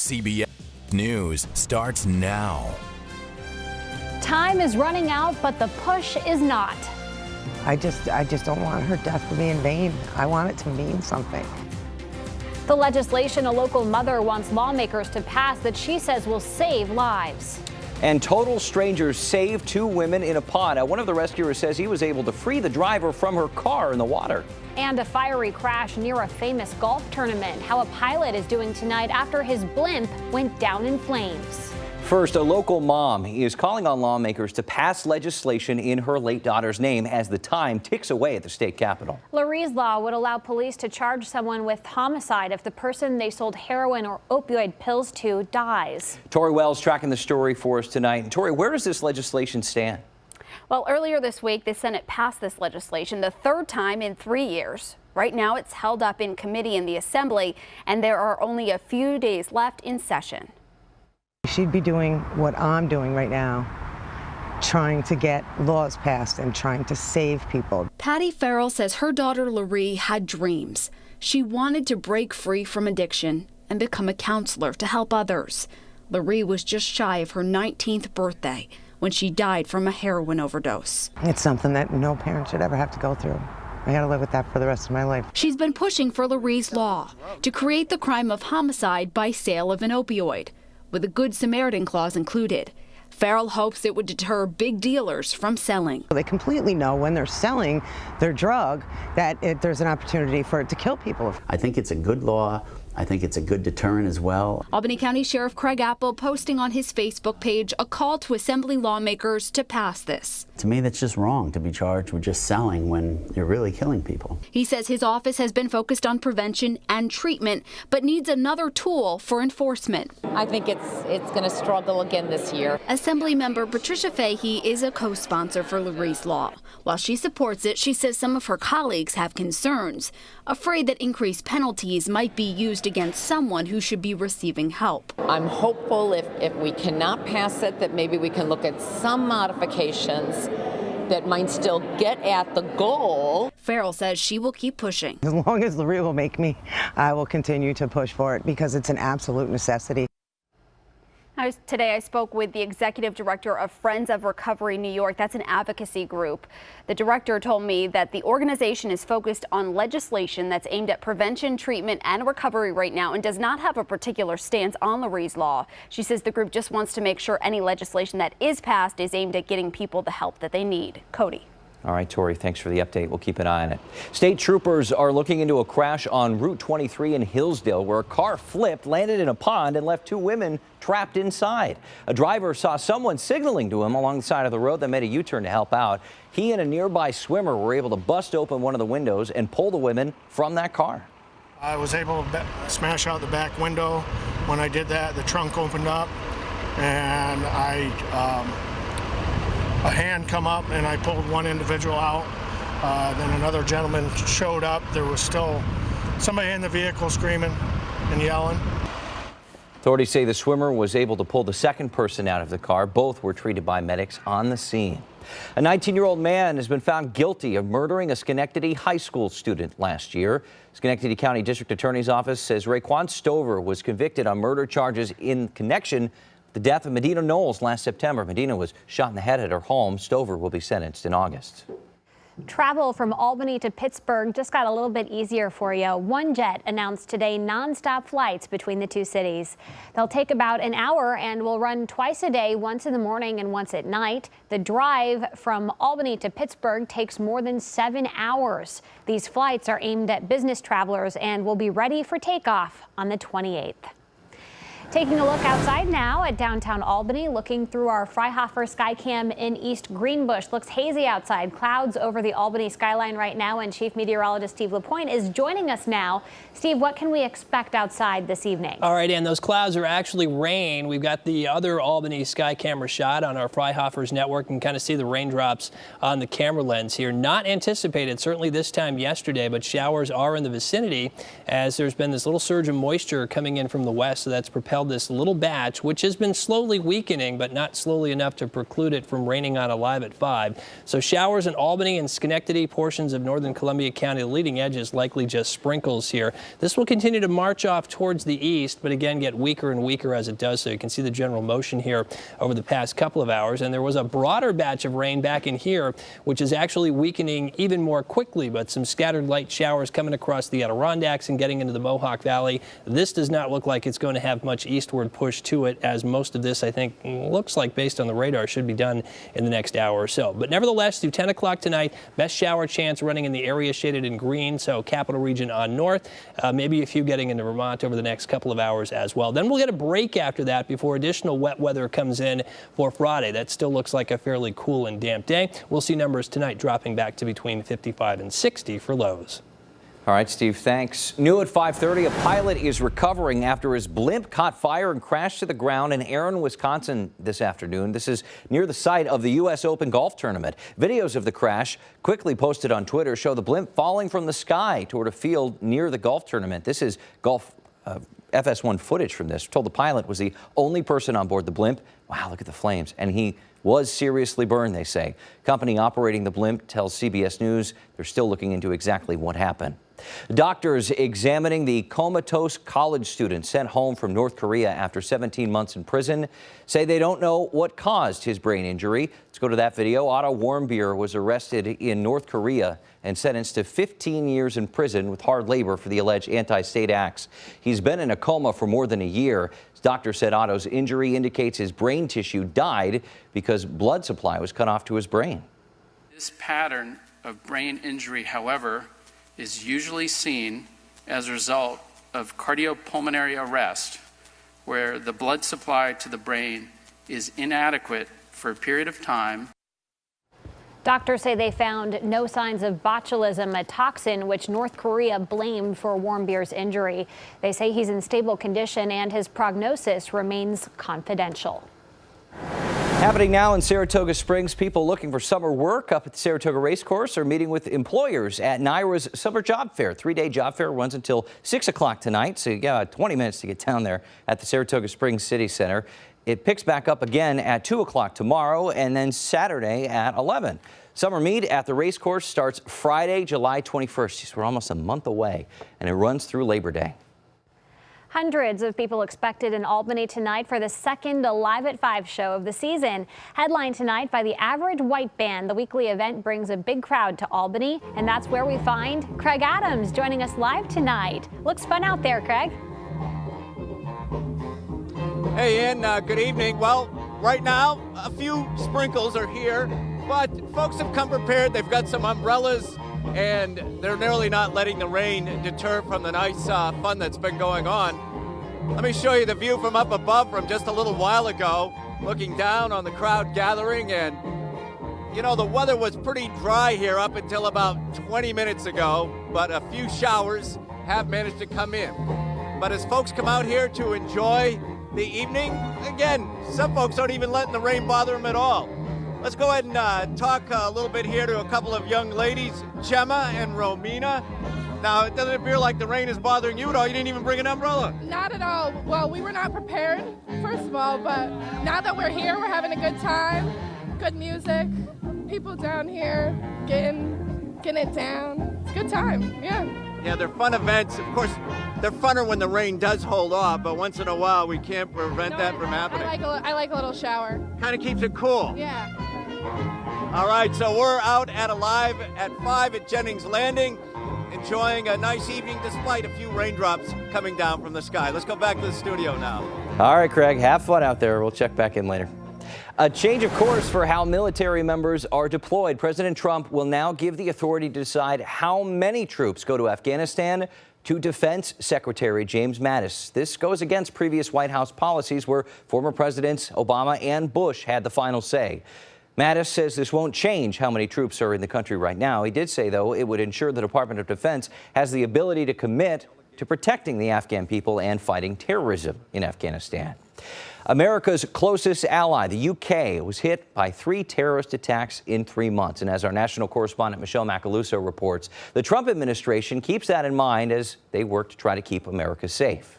CBS News starts now. Time is running out, but the push is not. I just don't want her death to be in vain. I want it to mean something. The legislation a local mother wants lawmakers to pass that she says will save lives. And total strangers saved 2 women in a pond. Now, one of the rescuers says he was able to free the driver from her car in the water. And a fiery crash near a famous golf tournament. How a pilot is doing tonight after his blimp went down in flames. First, a local mom is calling on lawmakers to pass legislation in her late daughter's name as the time ticks away at the state capitol. Lurie's law would allow police to charge someone with homicide if the person they sold heroin or opioid pills to dies. Tori Wells tracking the story for us tonight. And Tori, where does this legislation stand? Well, earlier this week, the Senate passed this legislation the 3rd time in 3 years. Right now, it's held up in committee in the Assembly, and there are only a few days left in session. She'd be doing what I'm doing right now, trying to get laws passed and trying to save people. Patty Farrell says her daughter Lurie had dreams. She wanted to break free from addiction and become a counselor to help others. Lurie was just shy of her 19th birthday when she died from a heroin overdose. It's something that no parent should ever have to go through. I gotta live with that for the rest of my life. She's been pushing for Lurie's law to create the crime of homicide by sale of an opioid, with a Good Samaritan clause included. Farrell hopes it would deter big dealers from selling. They completely know when they're selling their drug that there's an opportunity for it to kill people. I think it's a good law. I think it's a good deterrent as well. Albany County Sheriff Craig Apple posting on his Facebook page a call to Assembly lawmakers to pass this. To me, that's just wrong to be charged with just selling when you're really killing people. He says his office has been focused on prevention and treatment, but needs another tool for enforcement. I think it's going to struggle again this year. Assembly member Patricia Fahey is a co-sponsor for Lurie's law. While she supports it, she says some of her colleagues have concerns, afraid that increased penalties might be used against someone who should be receiving help. I'm hopeful if we cannot pass it, that maybe we can look at some modifications that might still get at the goal. Farrell says she will keep pushing. As long as Lurie will make me, I will continue to push for it because it's an absolute necessity. Today I spoke with the executive director of Friends of Recovery New York. That's an advocacy group. The director told me that the organization is focused on legislation that's aimed at prevention, treatment, and recovery right now and does not have a particular stance on Lurie's law. She says the group just wants to make sure any legislation that is passed is aimed at getting people the help that they need. Cody. All right, Tori, thanks for the update. We'll keep an eye on it. State troopers are looking into a crash on Route 23 in Hillsdale where a car flipped, landed in a pond, and left 2 women trapped inside. A driver saw someone signaling to him along the side of the road that made a U-turn to help out. He and a nearby swimmer were able to bust open one of the windows and pull the women from that car. I was able to smash out the back window. When I did that, the trunk opened up, and a hand come up and I pulled one individual out. Then another gentleman showed up. There was still somebody in the vehicle screaming and yelling. Authorities say the swimmer was able to pull the second person out of the car. Both were treated by medics on the scene. A 19-year-old man has been found guilty of murdering a Schenectady high school student last year. Schenectady County District Attorney's Office says Raekwon Stover was convicted on murder charges in connection the death of Medina Knowles last September. Medina was shot in the head at her home. Stover will be sentenced in August. Travel from Albany to Pittsburgh just got a little bit easier for you. OneJet announced today nonstop flights between the two cities. They'll take about an hour and will run twice a day, once in the morning and once at night. The drive from Albany to Pittsburgh takes more than 7 hours. These flights are aimed at business travelers and will be ready for takeoff on the 28th. Taking a look outside now at downtown Albany, looking through our Freihofer Skycam in East Greenbush. Looks hazy outside, clouds over the Albany skyline right now, and Chief Meteorologist Steve LaPointe is joining us now. Steve, what can we expect outside this evening? All right, and those clouds are actually rain. We've got the other Albany sky camera shot on our Freihofer's network. You can kind of see the raindrops on the camera lens here. Not anticipated, certainly this time yesterday, but showers are in the vicinity as there's been this little surge of moisture coming in from the west, so that's propelled held this little batch, which has been slowly weakening, but not slowly enough to preclude it from raining on Alive at 5. So showers in Albany and Schenectady, portions of northern Columbia County. The leading edge is likely just sprinkles here. This will continue to march off towards the east, but again get weaker and weaker as it does so. You can see the general motion here over the past couple of hours. And there was a broader batch of rain back in here, which is actually weakening even more quickly, but some scattered light showers coming across the Adirondacks and getting into the Mohawk Valley. This does not look like it's going to have much eastward push to it, as most of this, I think, looks like based on the radar should be done in the next hour or so. But nevertheless, through 10 o'clock tonight, best shower chance running in the area shaded in green, so Capital Region on north, maybe a few getting into Vermont over the next couple of hours as well. Then we'll get a break after that before additional wet weather comes in for Friday. That still looks like a fairly cool and damp day. We'll see numbers tonight dropping back to between 55 and 60 for lows. All right, Steve, thanks. New at 5:30, a pilot is recovering after his blimp caught fire and crashed to the ground in Aaron, Wisconsin this afternoon. This is near the site of the U.S. Open golf tournament. Videos of the crash, quickly posted on Twitter, show the blimp falling from the sky toward a field near the golf tournament. This is golf FS1 footage from this. We're told the pilot was the only person on board the blimp. Wow, look at the flames. And he was seriously burned, they say. Company operating the blimp tells CBS News they're still looking into exactly what happened. Doctors examining the comatose college student sent home from North Korea after 17 months in prison say they don't know what caused his brain injury. Let's go to that video. Otto Warmbier was arrested in North Korea and sentenced to 15 years in prison with hard labor for the alleged anti-state acts. He's been in a coma for more than a year. Doctor said Otto's injury indicates his brain tissue died because blood supply was cut off to his brain. This pattern of brain injury, however, is usually seen as a result of cardiopulmonary arrest, where the blood supply to the brain is inadequate for a period of time. Doctors say they found no signs of botulism, a toxin which North Korea blamed for Warmbier's injury. They say he's in stable condition and his prognosis remains confidential. Happening now in Saratoga Springs, people looking for summer work up at the Saratoga Racecourse are meeting with employers at NYRA's Summer Job Fair. 3-day job fair runs until 6 o'clock tonight, so you got 20 minutes to get down there at the Saratoga Springs City Center. It picks back up again at 2 o'clock tomorrow and then Saturday at 11. Summer meet at the racecourse starts Friday, July 21st. We're almost a month away, and it runs through Labor Day. Hundreds of people expected in Albany tonight for the second Alive at 5 show of the season. Headlined tonight by the Average White Band, the weekly event brings a big crowd to Albany, and that's where we find Craig Adams joining us live tonight. Looks fun out there, Craig. Hey, Ann, good evening. Well, right now, a few sprinkles are here, but folks have come prepared. They've got some umbrellas, and they're nearly not letting the rain deter from the nice fun that's been going on. Let me show you the view from up above from just a little while ago, looking down on the crowd gathering. And, you know, the weather was pretty dry here up until about 20 minutes ago, but a few showers have managed to come in. But as folks come out here to enjoy the evening, again, some folks aren't even letting the rain bother them at all. Let's go ahead and talk a little bit here to a couple of young ladies, Gemma and Romina. Now, it doesn't appear like the rain is bothering you at all. You didn't even bring an umbrella. Not at all. Well, we were not prepared, first of all, but now that we're here, we're having a good time, good music, people down here getting it down. It's a good time, yeah. Yeah, they're fun events. Of course, they're funner when the rain does hold off, but once in a while, we can't prevent that from happening. I like a little shower. Kind of keeps it cool. Yeah. All right, so we're out at Alive at 5 at Jennings Landing, enjoying a nice evening despite a few raindrops coming down from the sky. Let's go back to the studio now. All right, Craig, have fun out there. We'll check back in later. A change of course for how military members are deployed. President Trump will now give the authority to decide how many troops go to Afghanistan to Defense Secretary James Mattis. This goes against previous White House policies where former Presidents Obama and Bush had the final say. Mattis says this won't change how many troops are in the country right now. He did say, though, it would ensure the Department of Defense has the ability to commit to protecting the Afghan people and fighting terrorism in Afghanistan. America's closest ally, the UK, was hit by 3 terrorist attacks in 3 months. And as our national correspondent Michelle Macaluso reports, the Trump administration keeps that in mind as they work to try to keep America safe.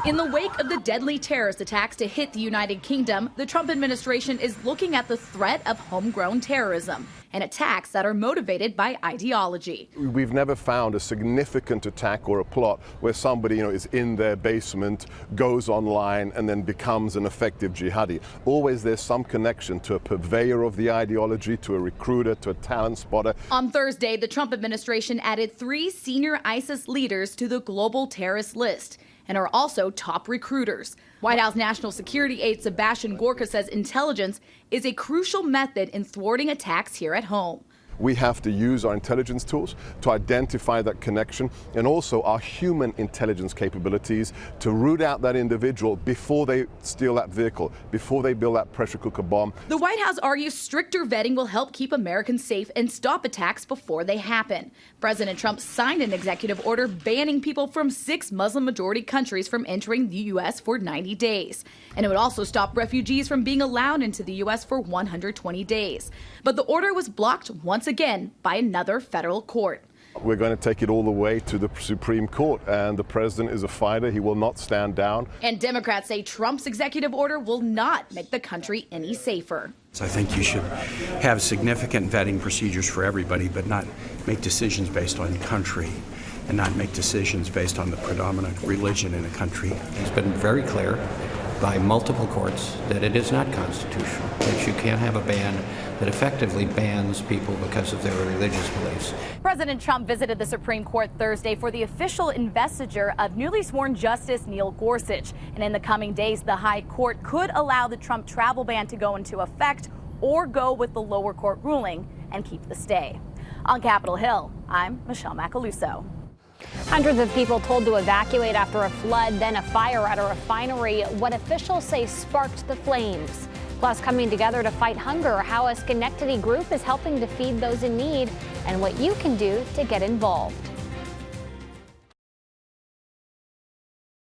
In the wake of the deadly terrorist attacks to hit the United Kingdom, the Trump administration is looking at the threat of homegrown terrorism and attacks that are motivated by ideology. We've never found a significant attack or a plot where somebody, is in their basement, goes online, and then becomes an effective jihadi. Always there's some connection to a purveyor of the ideology, to a recruiter, to a talent spotter. On Thursday, the Trump administration added 3 senior ISIS leaders to the global terrorist list and are also top recruiters. White House National Security aide Sebastian Gorka says intelligence is a crucial method in thwarting attacks here at home. We have to use our intelligence tools to identify that connection, and also our human intelligence capabilities to root out that individual before they steal that vehicle, before they build that pressure cooker bomb. The White House argues stricter vetting will help keep Americans safe and stop attacks before they happen. President Trump signed an executive order banning people from 6 Muslim-majority countries from entering the U.S. for 90 days. And it would also stop refugees from being allowed into the U.S. for 120 days. But the order was blocked once again by another federal court. We're going to take it all the way to the Supreme Court, and the president is a fighter. He will not stand down. And Democrats say Trump's executive order will not make the country any safer. I think you should have significant vetting procedures for everybody, but not make decisions based on country and not make decisions based on the predominant religion in a country. It's been very clear by multiple courts that it is not constitutional, that you can't have a ban that effectively bans people because of their religious beliefs. President Trump visited the Supreme Court Thursday for the official investiture of newly sworn Justice Neil Gorsuch. And in the coming days, the High Court could allow the Trump travel ban to go into effect or go with the lower court ruling and keep the stay. On Capitol Hill, I'm Michelle Macaluso. Hundreds of people told to evacuate after a flood, then a fire at a refinery, what officials say sparked the flames. Plus, coming together to fight hunger, how a Schenectady group is helping to feed those in need, and what you can do to get involved.